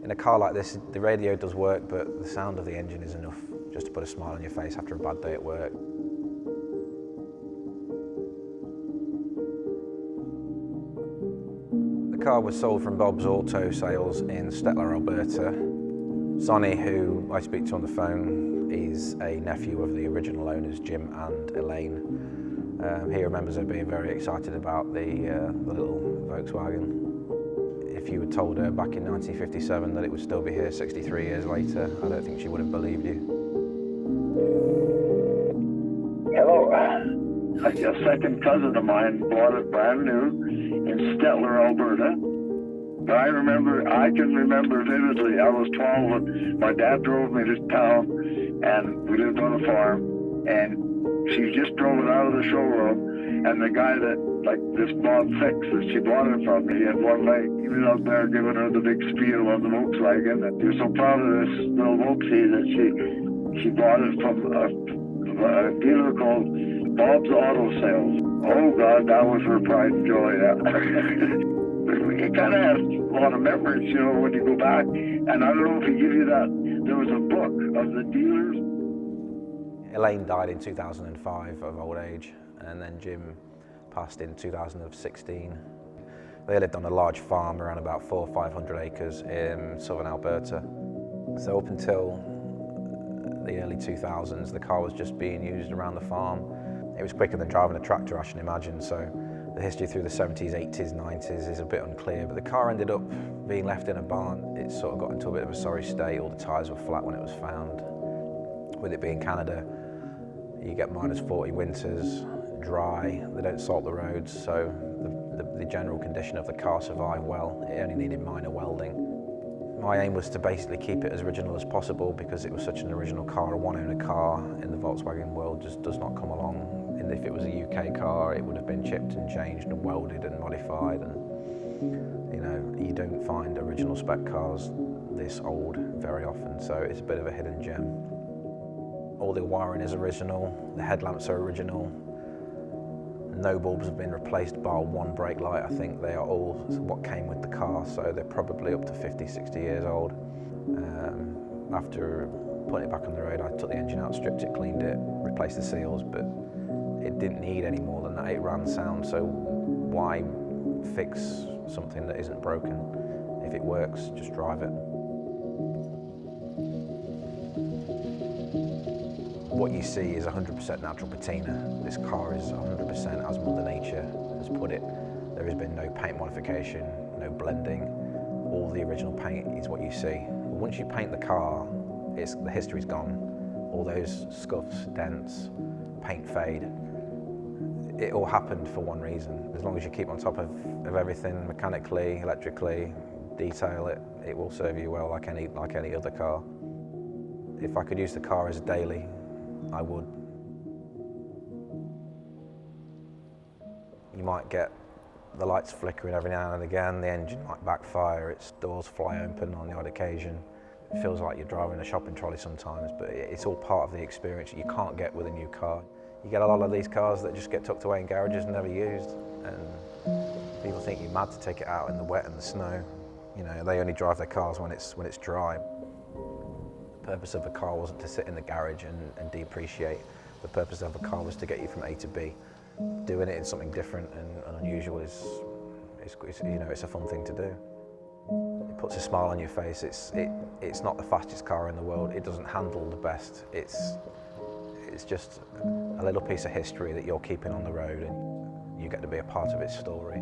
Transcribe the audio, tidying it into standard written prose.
In a car like this, the radio does work, but the sound of the engine is enough just to put a smile on your face after a bad day at work. The car was sold from Bob's Auto Sales in Stettler, Alberta. Sonny, who I speak to on the phone, is a nephew of the original owners, Jim and Elaine. He remembers her being very excited about the little Volkswagen. If you had told her back in 1957 that it would still be here 63 years later, I don't think she would have believed you. Hello. A second cousin of mine bought it brand new in Stettler, Alberta. But I can remember vividly, I was 12 and my dad drove me to town and we lived on a farm, and she just drove it out of the showroom, and the guy that, like this Bob Fix that she bought it from, he had one leg. He was out there giving her the big spiel on the Volkswagen, and he was so proud of this little Volksy that she bought it from a dealer called Bob's Auto Sales. Oh God, that was her pride and joy. It kind of has a lot of memories, you know, when you go back. And I don't know if he gives you that. There was a book of the dealers. Elaine died in 2005 of old age, and then Jim passed in 2016. They lived on a large farm around about 400 or 500 acres in southern Alberta. So up until the early 2000s, the car was just being used around the farm. It was quicker than driving a tractor, I should imagine, so the history through the 70s, 80s, 90s is a bit unclear, but the car ended up being left in a barn. It sort of got into a bit of a sorry state. All the tyres were flat when it was found. With it being Canada, you get -40 winters, dry, they don't salt the roads, so the general condition of the car survived well. It only needed minor welding. My aim was to basically keep it as original as possible because it was such an original car. A one-owner car in the Volkswagen world just does not come along. And if it was a UK car, it would have been chipped and changed and welded and modified. And you know, you don't find original spec cars this old very often, so it's a bit of a hidden gem. All the wiring is original, the headlamps are original. No bulbs have been replaced bar one brake light. I think they are all what came with the car, so they're probably up to 50, 60 years old. After putting it back on the road, I took the engine out, stripped it, cleaned it, replaced the seals, but it didn't need any more than that. It ran sound, so why fix something that isn't broken? If it works, just drive it. What you see is 100% natural patina. This car is 100% as Mother Nature has put it. There has been no paint modification, no blending. All the original paint is what you see. Once you paint the car, the history's gone. All those scuffs, dents, paint fade. It all happened for one reason. As long as you keep on top of everything mechanically, electrically, detail it, it will serve you well like any other car. If I could use the car as a daily, I would. You might get the lights flickering every now and again, the engine might backfire, its doors fly open on the odd occasion. It feels like you're driving a shopping trolley sometimes, but it's all part of the experience that you can't get with a new car. You get a lot of these cars that just get tucked away in garages and never used, and people think you're mad to take it out in the wet and the snow. You know, they only drive their cars when it's dry. The purpose of a car wasn't to sit in the garage and depreciate. The purpose of a car was to get you from A to B. Doing it in something different and unusual is you know, it's a fun thing to do. It puts a smile on your face. It's not the fastest car in the world. It doesn't handle the best. It's just a little piece of history that you're keeping on the road, and you get to be a part of its story.